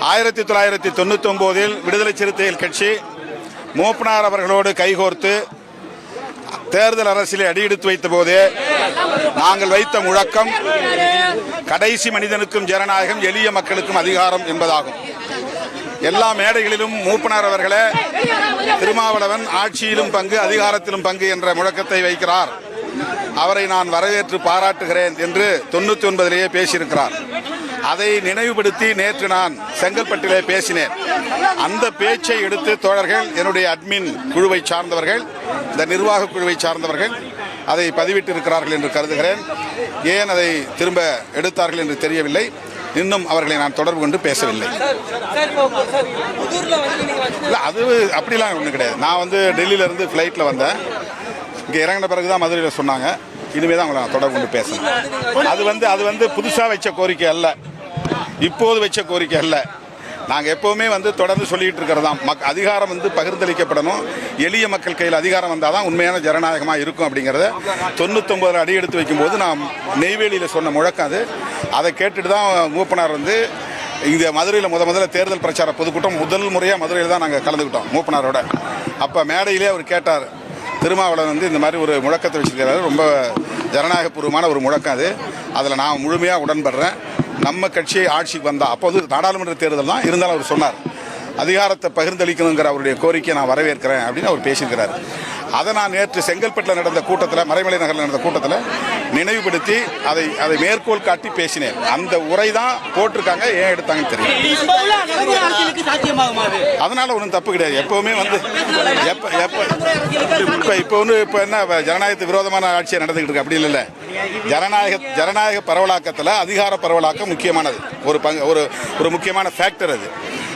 1999 விடுதலை சிறுத்தைகள் கட்சி மூப்பனார் அவர்களோடு கைகோர்த்து தேர்தல் அரசியலை அடியெடுத்து வைத்த போது நாங்கள் வைத்த முழக்கம் கடைசி மனிதனுக்கும் ஜனநாயகம், எளிய மக்களுக்கும் அதிகாரம் என்பதாகும். எல்லா மேடைகளிலும் மூப்பனார் அவர்களே திருமாவளவன் ஆட்சியிலும் பங்கு அதிகாரத்திலும் பங்கு என்ற முழக்கத்தை வைக்கிறார். அவரை நான் வரவேற்று பாராட்டுகிறேன் என்று 99 பேசியிருக்கிறார். அதை நினைவுபடுத்தி நேற்று நான் செங்கல்பட்டிலே பேசினேன். அந்த பேச்சை எடுத்து தோழர்கள், என்னுடைய அட்மின் குழுவை சார்ந்தவர்கள், இந்த நிர்வாக குழுவை சார்ந்தவர்கள் அதை பதிவிட்டிருக்கிறார்கள் என்று கருதுகிறேன். ஏன் அதை திரும்ப எடுத்தார்கள் என்று தெரியவில்லை. இன்னும் அவர்களை நான் தொடர்பு கொண்டு பேசவில்லை. அது அப்படிலாம் ஒன்றும் கிடையாது. நான் டெல்லியிலேருந்து ஃப்ளைட்டில் வந்தேன். இங்கே இறங்கின பிறகு தான் மதுரையில் சொன்னாங்க. இனிமேல் தான் அவங்களை நான் தொடர்பு கொண்டு பேசணும். அது புதுசாக வச்ச கோரிக்கை அல்ல, இப்போது வச்ச கோரிக்கை அல்ல. நாங்கள் எப்போவுமே தொடர்ந்து சொல்லிட்டு இருக்கிறதாம், அதிகாரம் பகிர்ந்தளிக்கப்படணும், எளிய மக்கள் கையில் அதிகாரம் வந்தால் தான் உண்மையான ஜனநாயகமாக இருக்கும் அப்படிங்கிறத 99 அடி எடுத்து வைக்கும்போது நான் நெய்வேலியில் சொன்ன முழக்கம் அது. அதை கேட்டுட்டு தான் மூப்பனார் இங்கே மதுரையில் முதல்ல தேர்தல் பிரச்சார பொதுக்கூட்டம் முதல் முறையாக மதுரையில் தான் நாங்கள் கலந்துக்கிட்டோம் மூப்பனாரோட. அப்போ மேடையிலே அவர் கேட்டார், திருமாவளவன் இந்த மாதிரி ஒரு முழக்கத்தை வச்சிருக்கிறாரு, ரொம்ப ஜனநாயகபூர்வமான ஒரு முழக்கம் அது, அதில் நான் முழுமையாக உடன்படுறேன். நம்ம கட்சியை ஆட்சிக்கு வந்தால், அப்போது நாடாளுமன்ற தேர்தல் தான் இருந்தாலும் அவர் சொன்னார், அதிகாரத்தை பகிர்ந்தளிக்கணுங்கிற அவருடைய கோரிக்கையை நான் வரவேற்கிறேன் அப்படின்னு அவர் பேசியிருக்கிறார். அதை நான் நேற்று செங்கல்பட்டில் நடந்த கூட்டத்தில், மறைமலை நகரில் நடந்த கூட்டத்தில் நினைவுபடுத்தி அதை மேற்கோள் காட்டி பேசினேன். அந்த உரை தான் போட்டிருக்காங்க, ஏன் எடுத்தாங்கன்னு தெரியும். அதனால ஒன்றும் தப்பு கிடையாது. எப்பவுமே இப்போ என்ன ஜனநாயகத்துக்கு விரோதமான ஆட்சியை நடந்துகிட்டு இருக்கு, அப்படி இல்லை. ஜனநாயக பரவலாக்கத்தில் அதிகார பரவலாக்கம் முக்கியமானது, ஒரு முக்கியமான ஃபேக்டர் அது.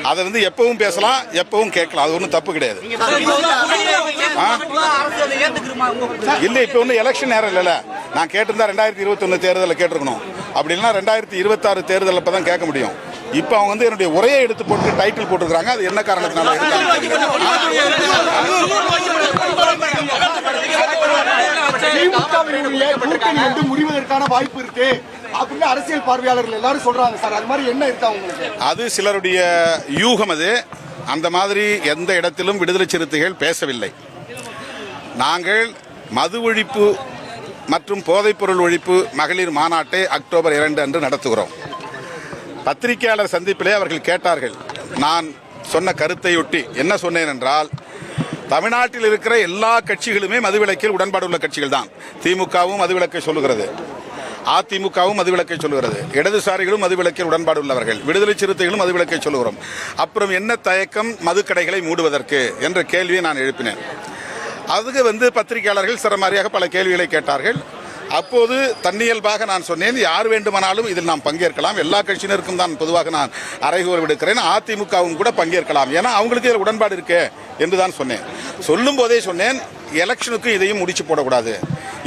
அதை எப்பவும் பேசலாம், எப்பவும் கேட்கலாம், அது ஒன்றும் தப்பு கிடையாது. இல்லை, இப்போ ஒன்றும் எலெக்ஷன் நேரம் இல்லைல்ல. நான் கேட்டிருந்தா 2021 தேர்தலில் கேட்டிருக்கணும். அப்படி இல்லைன்னா 2026 தேர்தலில் இப்போ தான் கேட்க முடியும். இப்போ அவங்க என்னுடைய உரையை எடுத்து போட்டு டைட்டில் போட்டுருக்காங்க. அது என்ன காரணத்தினால முடிவதற்கான வாய்ப்பு இருக்கு அப்படின்னு அரசியல் பார்வையாளர்கள் எல்லாரும் சொல்றாங்க சார். அது மாதிரி என்ன இருக்கா உங்களுக்கு? அது சிலருடைய யூகம். அது அந்த மாதிரி எந்த இடத்திலும் விடுதலை சிறுத்தைகள் பேசவில்லை. நாங்கள் மது ஒழிப்பு மற்றும் போதைப்பொருள் ஒழிப்பு மகளிர் மாநாட்டை அக்டோபர் 2 அன்று நடத்துகிறோம். பத்திரிகையாளர் சந்திப்பிலே அவர்கள் கேட்டார்கள். நான் சொன்ன கருத்தையொட்டி என்ன சொன்னேன் என்றால், தமிழ்நாட்டில் இருக்கிற எல்லா கட்சிகளுமே மதுவிலக்கில் உடன்பாடு உள்ள கட்சிகள் தான். திமுகவும் மதுவிலக்கை சொல்லுகிறது, அதிமுகவும் மதுவிலக்கை சொல்லுகிறது, இடதுசாரிகளும் மதுவிலக்கில் உடன்பாடு உள்ளவர்கள், விடுதலை சிறுத்தைகளும் மதுவிலக்கை சொல்லுகிறோம். அப்புறம் என்ன தயக்கம் மதுக்கடைகளை மூடுவதற்கு என்ற கேள்வியை நான் எழுப்பினேன். அதுக்கு பத்திரிகையாளர்கள் சரமாரியாக பல கேள்விகளை கேட்டார்கள். அப்போது தன்னியல்பாக நான் சொன்னேன், யார் வேண்டுமானாலும் இதில் நாம் பங்கேற்கலாம், எல்லா கட்சியினருக்கும் தான் பொதுவாக நான் அறைகூவல் விடுக்கிறேன், அதிமுகவும் கூட பங்கேற்கலாம், ஏன்னா அவங்களுக்கு இதில் உடன்பாடு இருக்கு என்று தான் சொன்னேன். சொல்லும் போதே சொன்னேன், எலெக்ஷனுக்கும் இதையும் முடிச்சு போடக்கூடாது,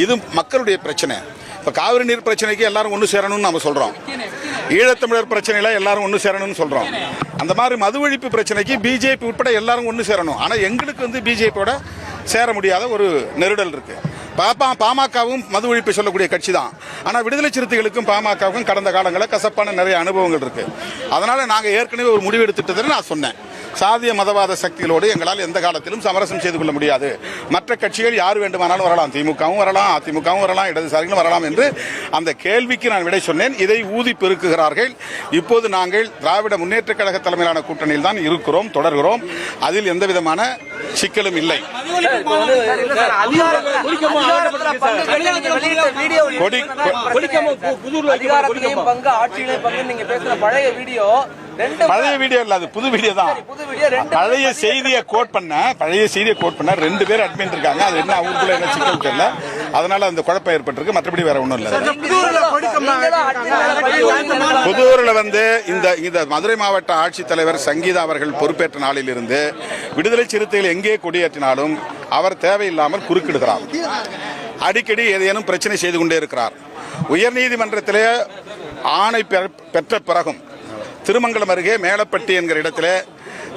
இது மக்களுடைய பிரச்சனை. இப்போ காவிரி நீர் பிரச்சனைக்கு எல்லாரும் ஒன்று சேரணும்னு நம்ம சொல்கிறோம், ஈழத்தமிழர் பிரச்சனையில் எல்லாரும் ஒன்று சேரணும்னு சொல்கிறோம். அந்த மாதிரி மது ஒழிப்பு பிரச்சனைக்கு பிஜேபி உட்பட எல்லாரும் ஒன்று சேரணும். ஆனால் எங்களுக்கு பிஜேபியோட சேர முடியாத ஒரு நெருடல் இருக்கு. பாமகவும் மது ஒழிப்பை சொல்லக்கூடிய கட்சி தான். ஆனால் விடுதலை சிறுத்தைகளுக்கும் பாமகவுக்கும் கடந்த காலங்களில் கசப்பான நிறைய அனுபவங்கள் இருக்கு. அதனால நாங்கள் ஏற்கனவே ஒரு முடிவு எடுத்துட்டதுன்னு நான் சொன்னேன். சாதிய மதவாத சக்திகளோடு எங்களால் எந்த காலத்திலும் சமரசம் செய்து கொள்ள முடியாது. மற்ற கட்சிகள் யார் வேண்டுமானாலும் வரலாம், திமுகவும் வரலாம், அதிமுகவும் வரலாம், இடதுசாரிகளும் வரலாம் என்று அந்த கேள்விக்கு நான் விடை சொன்னேன். இதை ஊதி பெருக்குகிறார்கள். இப்போது நாங்கள் திராவிட முன்னேற்ற கழக தலைமையிலான கூட்டணியில் தான் இருக்கிறோம், தொடர்கிறோம். அதில் எந்த விதமான சிக்கலும் இல்லை. பழைய வீடியோ இல்ல, அது புது வீடியோ தான். பழைய செய்தியை கோட் பண்ண 2 பேர் அட்மின் இருக்காங்க. அது என்ன அவங்களுக்குள்ள என்ன சிக்கல் தெரியல, அதனால அந்த குழப்பம் ஏற்பட்டிருக்கு. மற்றபடி வேற ஒன்றும் இல்லை. புதூரில் இந்த மதுரை மாவட்ட ஆட்சித்தலைவர் சங்கீதா அவர்கள் பொறுப்பேற்ற நாளில் இருந்து விடுதலை சிறுத்தைகள் எங்கே கொடியேற்றினாலும் அவர் தேவையில்லாமல் குறுக்கிடுகிறார். அடிக்கடி ஏதேனும் பிரச்சனை செய்து கொண்டே இருக்கிறார். உயர்நீதிமன்றத்திலே ஆணை பெற்ற பிறகும் திருமங்கலம் அருகே மேலப்பட்டி என்கிற இடத்திலே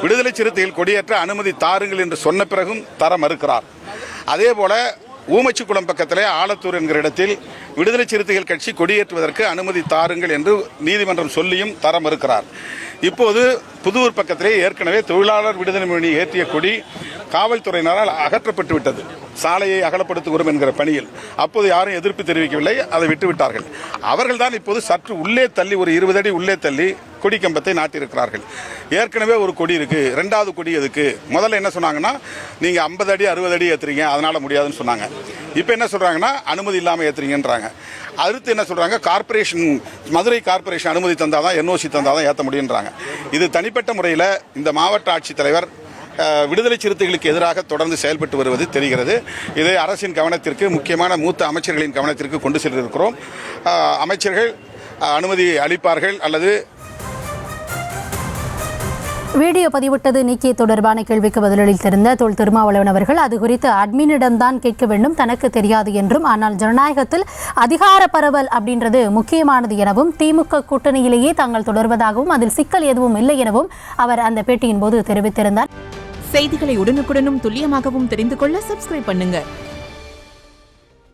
விடுதலை சிறுத்தைகள் கொடியேற்ற அனுமதி தாருங்கள் என்று சொன்ன பிறகும் தர மறுக்கிறார். அதே போல ஊமச்சிக்குளம் பக்கத்திலே ஆலத்தூர் என்கிற இடத்தில் விடுதலை சிறுத்தைகள் கட்சி கொடியேற்றுவதற்கு அனுமதி தாருங்கள் என்று நீதிமன்றம் சொல்லியும் தர மறுக்கிறார். இப்போது புதூர் பக்கத்திலே ஏற்கனவே தொழிலாளர் விடுதலை முன்னணி ஏற்றிய கொடி காவல்துறையினரால் அகற்றப்பட்டு விட்டது. சாலையை அகலப்படுத்துகிறோம் என்கிற பணியில் அப்போது யாரும் எதிர்ப்பு தெரிவிக்கவில்லை, அதை விட்டுவிட்டார்கள். அவர்கள் தான் இப்போது சற்று உள்ளே தள்ளி ஒரு 20 அடி உள்ளே தள்ளி கொடி கம்பத்தை நாட்டியிருக்கிறார்கள். ஏற்கனவே ஒரு கொடி இருக்கு, 2வது கொடி எதுக்கு? முதல்ல என்ன சொன்னாங்கன்னா, நீங்க 50 அடி 60 அடி ஏத்துறீங்க, அதனால முடியாதுன்னு சொன்னாங்க. இப்போ என்ன சொல்றாங்கன்னா, அனுமதி இல்லாமல் ஏத்துறீங்கன்றாங்க. அடுத்து என்ன சொல்றாங்க, கார்பரேஷன், மதுரை கார்பரேஷன் அனுமதி தந்தாதான், NOC தந்தாதான் ஏற்ற முடியுன்றாங்க. இது தனிப்பட்ட முறையில் இந்த மாவட்ட ஆட்சித்தலைவர் விடுதலை சிறுத்தைகளுக்கு எதிராக தொடர்ந்து செயல்பட்டு வருவது தெரிகிறது. இதை அரசின் கவனத்திற்கு, முக்கியமான மூத்த அமைச்சர்களின் கவனத்திற்கு கொண்டு சென்றிருக்கிறோம். அமைச்சர்கள் அனுமதி அளிப்பார்கள் அல்லது வீடியோ பதிவிட்டது நீக்கிய தொடர்பான கேள்விக்கு பதிலளித்திருந்த தொல் திருமாவளவன் அவர்கள், அது குறித்து அட்மினிடம்தான் கேட்க வேண்டும், தனக்கு தெரியாது என்றும், ஆனால் ஜனநாயகத்தில் அதிகார பரவல் அப்படின்றது முக்கியமானது எனவும், திமுக கூட்டணியிலேயே தாங்கள் தொடர்வதாகவும், அதில் சிக்கல் எதுவும் இல்லை எனவும் அவர் அந்த பேட்டியின் போது தெரிவித்திருந்தார். செய்திகளை உடனுக்குடனும் துல்லியமாகவும் தெரிந்து கொள்ள சப்ஸ்கிரைப் பண்ணுங்க.